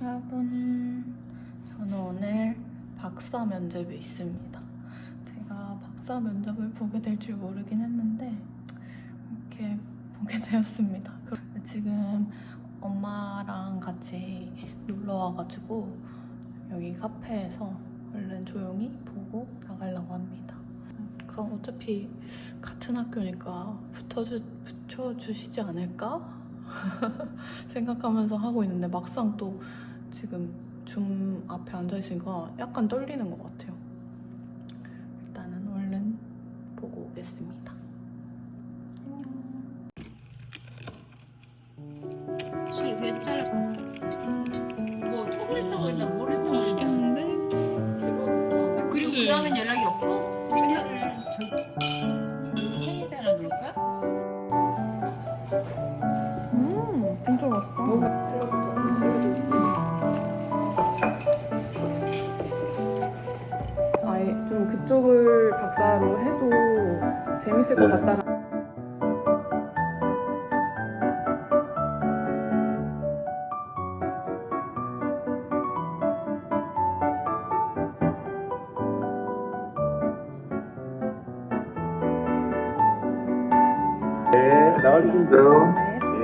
여러분, 저는 오늘 박사 면접이 있습니다. 제가 박사 면접을 보게 될 줄 모르긴 했는데 이렇게 보게 되었습니다. 지금 엄마랑 같이 놀러 와가지고 여기 카페에서 얼른 조용히 보고 나가려고 합니다. 어차피 같은 학교니까 붙여주시지 않을까? 생각하면서 하고 있는데 막상 또 지금 줌 앞에 앉아있으니까 약간 떨리는 것 같아요. 일단은 얼른 보고 오겠습니다. 안녕. 술 괜찮을까? 뭐 톡을 했다고 했나 뭘 했다고 맛있겠는데? 그리고 그 다음엔 연락이 없고? 생일 때나 그럴까? 진짜 맛있다. 아예 좀 그쪽을 박사로 해도 재밌을 것 같다는. 네, 나와주시면 돼요. 네.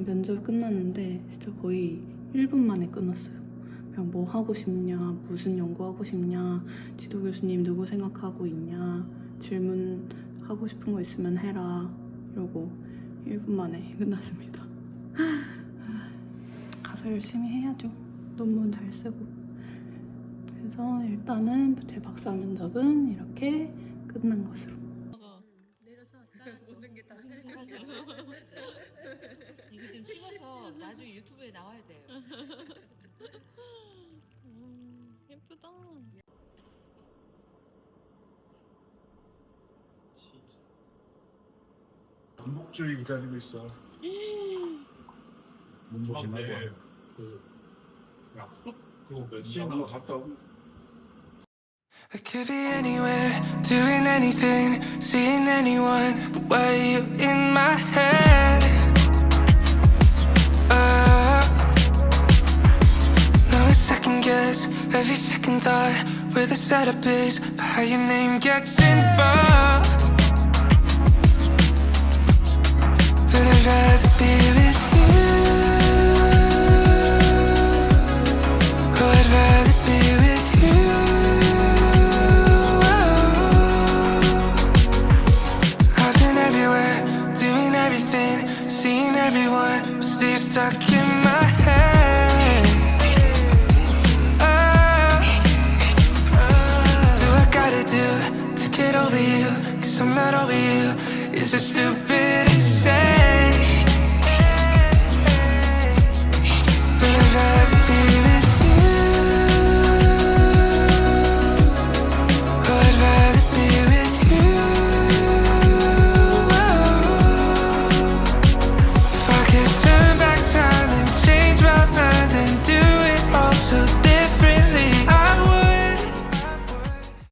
면접 끝났는데 진짜 거의 1분 만에 끝났어요. 그냥 뭐 하고 싶냐, 무슨 연구하고 싶냐, 지도 교수님 누구 생각하고 있냐, 질문하고 싶은 거 있으면 해라 이러고 1분 만에 끝났습니다. 가서 열심히 해야죠. 논문 잘 쓰고. 그래서 일단은 제 박사 면접은 이렇게 끝난 것으로. 모든 게 다 이거 좀 찍어서 나중에 유튜브에 나와야 돼요. 예쁘다. 반복주의 기다리고 있어. 문복이 말고. 그 약속 그거 몇 시에 한번 갔다 오고. I could be anywhere, doing anything, seeing anyone, but why are you in my head? Now I second guess every second thought where the setup is for how your name gets involved. But I'd rather be with you. Oh, I'd rather be with you. Seeing everyone, but still stuck in my head. Do what I gotta do to get over you? 'Cause I'm not over you. Is it stupid?